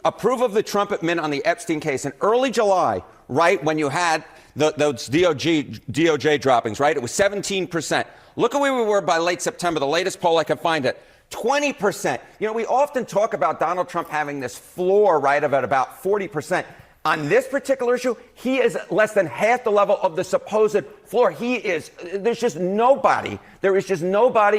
Approve of the Trump admin on the Epstein case in early July, right when you had those DOJ droppings, right? It was 17%. Look at where we were by late September, the latest poll I could find it. 20%. We often talk about Donald Trump having this floor, right, of at about 40%. On this particular issue, he is less than half the level of the supposed floor. There is just nobody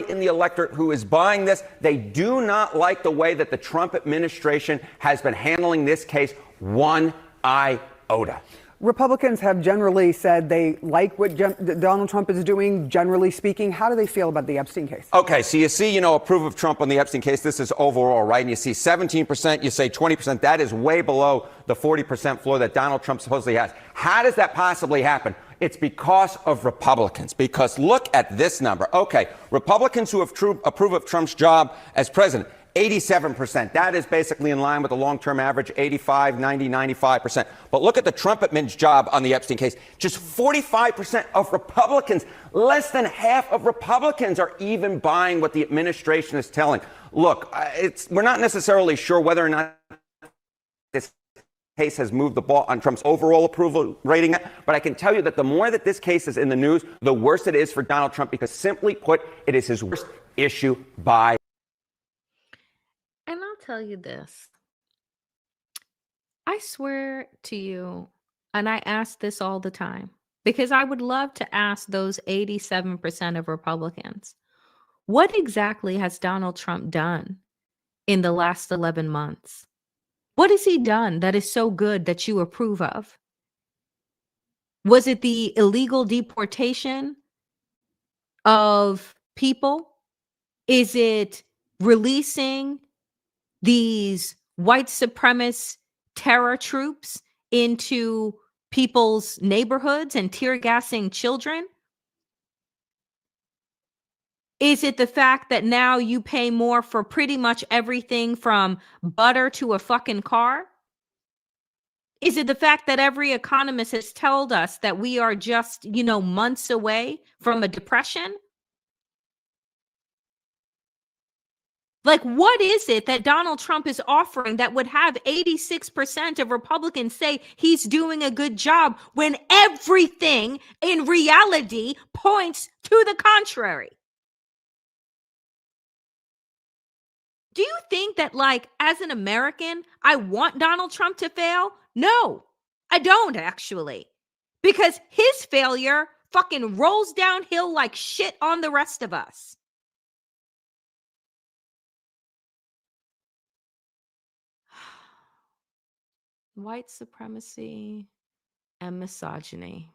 in the electorate who is buying this. They do not like the way that the Trump administration has been handling this case one iota. Republicans have generally said they like what Donald Trump is doing, generally speaking. How do they feel about the Epstein case? Okay, so you see, approve of Trump on the Epstein case. This is overall, right? And you see 17%, you say 20%. That is way below the 40% floor that Donald Trump supposedly has. How does that possibly happen? It's because of Republicans. Because look at this number. Okay, Republicans who approve of Trump's job as president. 87%. That is basically in line with the long-term average, 85, 90, 95%. But look at the Trump admin's job on the Epstein case. Just 45% of Republicans, less than half of Republicans are even buying what the administration is telling. Look, we're not necessarily sure whether or not this case has moved the ball on Trump's overall approval rating, but I can tell you that the more that this case is in the news, the worse it is for Donald Trump, because simply put, it is his worst issue by. and I'll tell you this. I swear to you, and I ask this all the time, because I would love to ask those 87% of Republicans, what exactly has Donald Trump done in the last 11 months? What has he done that is so good that you approve of? Was it the illegal deportation of people? Is it releasing these white supremacist terror troops into people's neighborhoods and tear gassing children? Is it the fact that now you pay more for pretty much everything from butter to a fucking car? Is it the fact that every economist has told us that we are just, months away from a depression? Like, what is it that Donald Trump is offering that would have 86% of Republicans say he's doing a good job when everything in reality points to the contrary? Do you think that, as an American, I want Donald Trump to fail? No, I don't, actually. Because his failure fucking rolls downhill like shit on the rest of us. White supremacy and misogyny.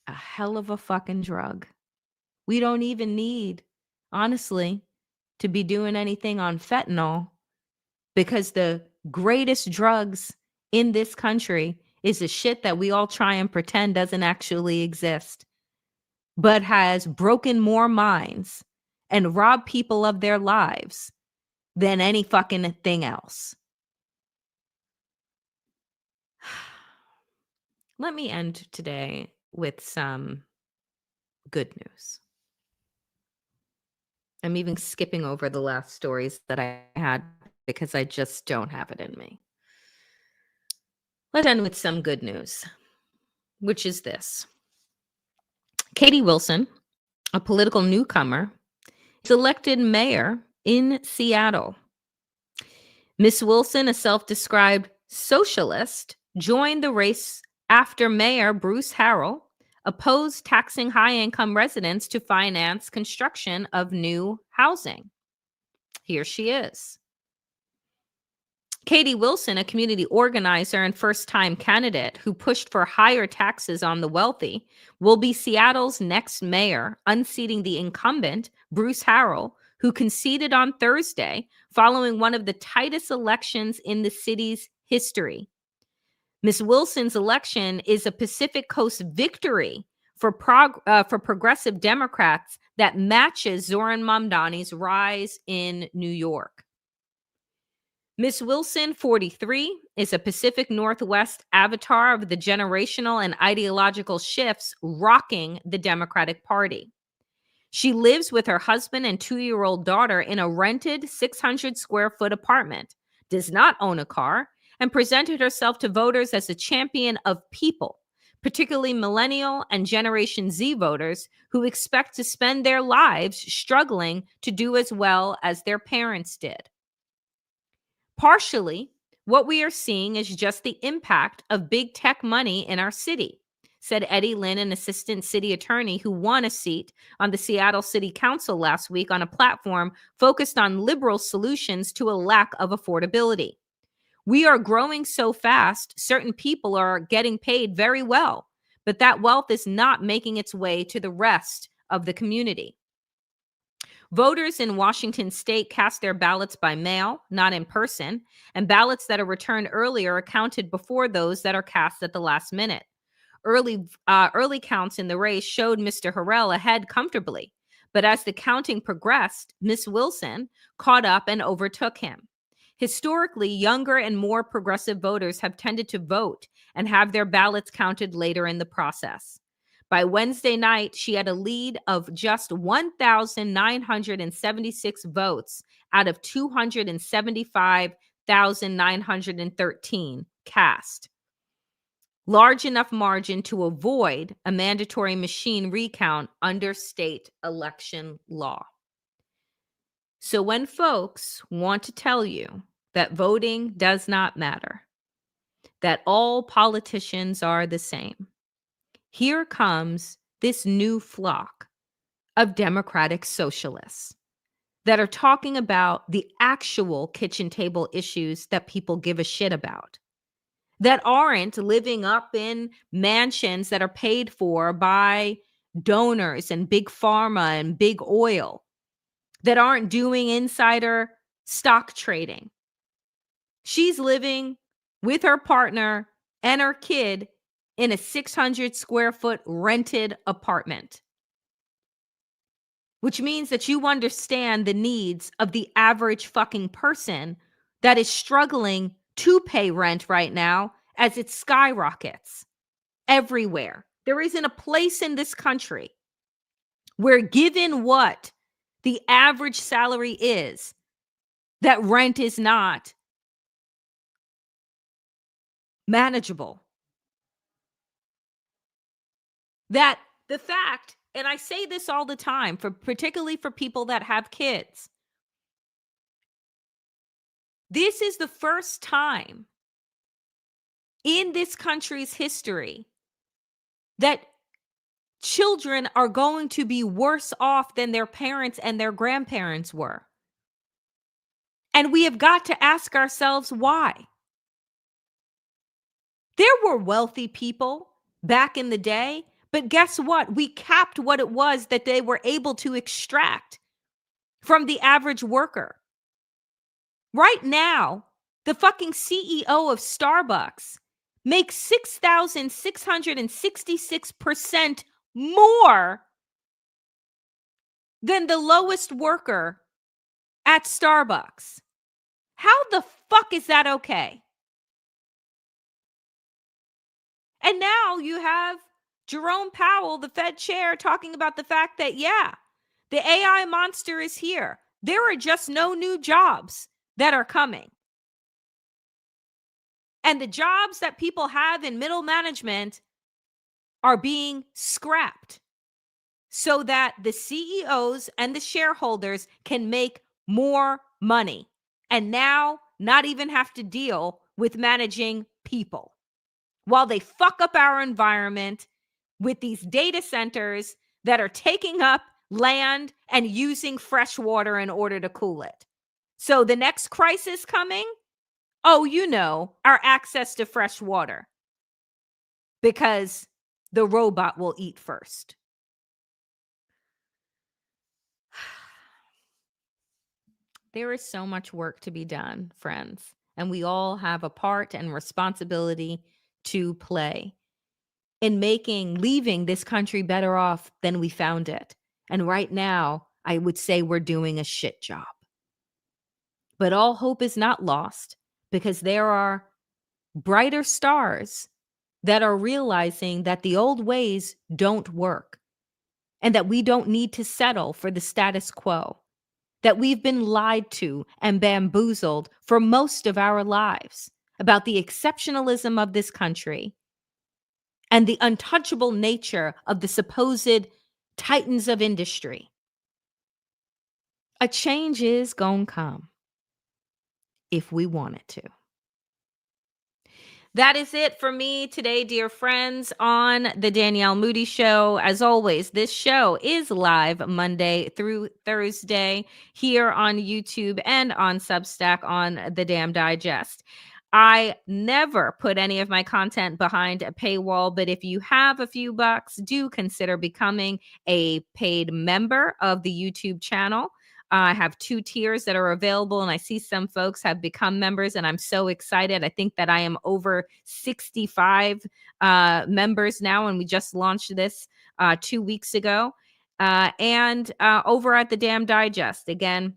A hell of a fucking drug. We don't even need, honestly, to be doing anything on fentanyl, because the greatest drugs in this country is the shit that we all try and pretend doesn't actually exist, but has broken more minds and robbed people of their lives than any fucking thing else. Let me end today with some good news. I'm even skipping over the last stories that I had because I just don't have it in me. Let's end with some good news, which is this. Katie Wilson, a political newcomer, is elected mayor in Seattle. Miss Wilson, a self-described socialist, joined the race after Mayor Bruce Harrell opposed taxing high-income residents to finance construction of new housing. Here she is. Katie Wilson, a community organizer and first-time candidate who pushed for higher taxes on the wealthy, will be Seattle's next mayor, unseating the incumbent, Bruce Harrell, who conceded on Thursday following one of the tightest elections in the city's history. Ms. Wilson's election is a Pacific Coast victory for progressive Democrats that matches Zoran Mamdani's rise in New York. Ms. Wilson, 43, is a Pacific Northwest avatar of the generational and ideological shifts rocking the Democratic Party. She lives with her husband and 2-year-old daughter in a rented 600 square foot apartment, does not own a car, and presented herself to voters as a champion of people, particularly millennial and Generation Z voters who expect to spend their lives struggling to do as well as their parents did. Partially, what we are seeing is just the impact of big tech money in our city, said Eddie Lynn, an assistant city attorney who won a seat on the Seattle City Council last week on a platform focused on liberal solutions to a lack of affordability. We are growing so fast, certain people are getting paid very well, but that wealth is not making its way to the rest of the community. Voters in Washington state cast their ballots by mail, not in person, and ballots that are returned earlier are counted before those that are cast at the last minute. Early counts in the race showed Mr. Harrell ahead comfortably, but as the counting progressed, Ms. Wilson caught up and overtook him. Historically, younger and more progressive voters have tended to vote and have their ballots counted later in the process. By Wednesday night, she had a lead of just 1,976 votes out of 275,913 cast. Large enough margin to avoid a mandatory machine recount under state election law. So when folks want to tell you that voting does not matter, that all politicians are the same, here comes this new flock of Democratic socialists that are talking about the actual kitchen table issues that people give a shit about, that aren't living up in mansions that are paid for by donors and big pharma and big oil, that aren't doing insider stock trading. She's living with her partner and her kid in a 600 square foot rented apartment, which means that you understand the needs of the average fucking person that is struggling to pay rent right now as it skyrockets everywhere. There isn't a place in this country where, given what the average salary is, that rent is not manageable. That the fact, and I say this all the time, particularly for people that have kids, this is the first time in this country's history that children are going to be worse off than their parents and their grandparents were. And we have got to ask ourselves why. There were wealthy people back in the day, but guess what? We capped what it was that they were able to extract from the average worker. Right now, the fucking CEO of Starbucks makes 6,666% more than the lowest worker at Starbucks. How the fuck is that okay? And now you have Jerome Powell, the Fed chair, talking about the fact that, yeah, The AI monster is here. There are just no new jobs that are coming. And the jobs that people have in middle management are being scrapped so that the CEOs and the shareholders can make more money and now not even have to deal with managing people while they fuck up our environment with these data centers that are taking up land and using fresh water in order to cool it. So the next crisis coming, our access to fresh water, because the robot will eat first. There is so much work to be done, friends, and we all have a part and responsibility to play in leaving this country better off than we found it. And right now, I would say we're doing a shit job. But all hope is not lost, because there are brighter stars that are realizing that the old ways don't work and that we don't need to settle for the status quo, that we've been lied to and bamboozled for most of our lives about the exceptionalism of this country and the untouchable nature of the supposed titans of industry. A change is gonna come if we want it to. That is it for me today, dear friends, on the Danielle Moodie Show. As always, this show is live Monday through Thursday here on YouTube and on Substack on the Damn Digest. I never put any of my content behind a paywall, but if you have a few bucks, do consider becoming a paid member of the YouTube channel. I have 2 tiers that are available, and I see some folks have become members, and I'm so excited. I think that I am over 65 members now, and we just launched this 2 weeks ago. And over at the Damn Digest, again,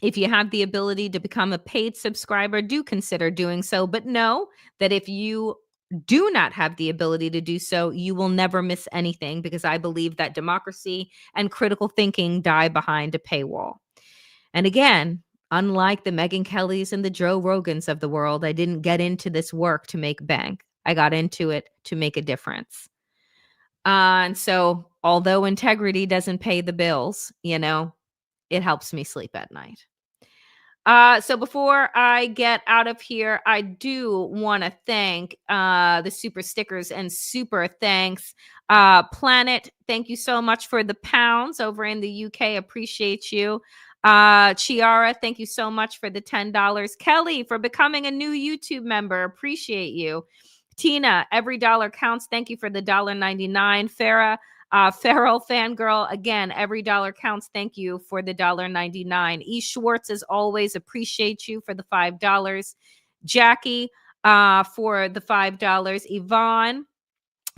if you have the ability to become a paid subscriber, do consider doing so. But know that if you do not have the ability to do so, you will never miss anything, because I believe that democracy and critical thinking die behind a paywall. And again, unlike the Megyn Kellys and the Joe Rogans of the world, I didn't get into this work to make bank. I got into it to make a difference. And so although integrity doesn't pay the bills, it helps me sleep at night. So before I get out of here, I do want to thank the super stickers and super thanks. Planet, thank you so much for the pounds over in the UK. Appreciate you. Chiara, thank you so much for the $10. Kelly, for becoming a new YouTube member. Appreciate you. Tina, every dollar counts. Thank you for the $1.99. Farah, Farrell Fangirl, again, every dollar counts. Thank you for the $1.99. E. Schwartz, as always, appreciate you for the $5. Jackie, for the $5. Yvonne,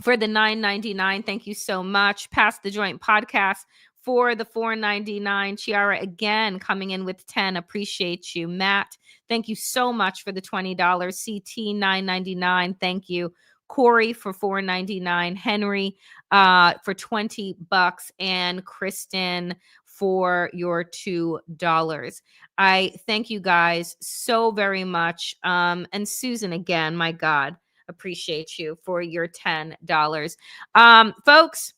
for the $9.99. Thank you so much. Pass the Joint Podcast for the $4.99. Chiara, again, coming in with 10. Appreciate you. Matt, thank you so much for the $20. CT, $9.99. Thank you. Corey for $4.99. Henry for $20. And Kristen for your $2. I thank you guys so very much. And Susan, again, my God, appreciate you for your $10. Folks,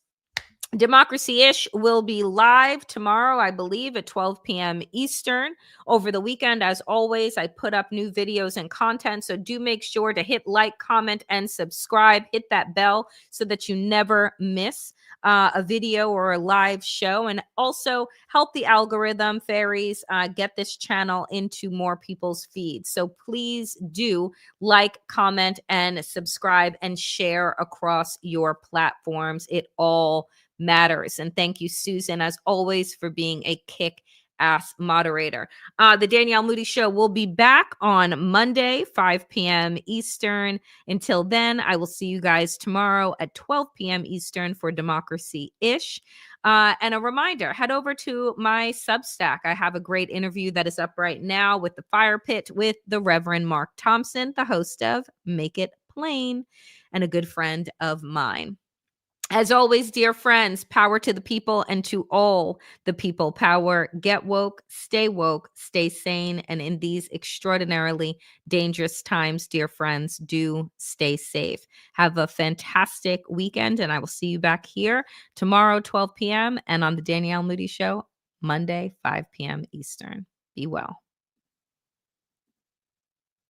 Democracy-ish will be live tomorrow, I believe, at 12 p.m. Eastern. Over the weekend, as always, I put up new videos and content, so do make sure to hit like, comment, and subscribe. Hit that bell so that you never miss a video or a live show, and also help the algorithm fairies get this channel into more people's feeds. So please do like, comment, and subscribe, and share across your platforms. It all matters. And thank you, Susan, as always, for being a kick-ass moderator. The Danielle Moodie Show will be back on Monday, 5 p.m. Eastern. Until then, I will see you guys tomorrow at 12 p.m. Eastern for Democracy-ish. And a reminder, head over to my Substack. I have a great interview that is up right now with the Fire Pit with the Reverend Mark Thompson, the host of Make It Plain, and a good friend of mine. As always, dear friends, power to the people and to all the people power. Get woke, stay sane. And in these extraordinarily dangerous times, dear friends, do stay safe. Have a fantastic weekend. And I will see you back here tomorrow, 12 p.m. and on the Danielle Moodie Show, Monday, 5 p.m. Eastern. Be well.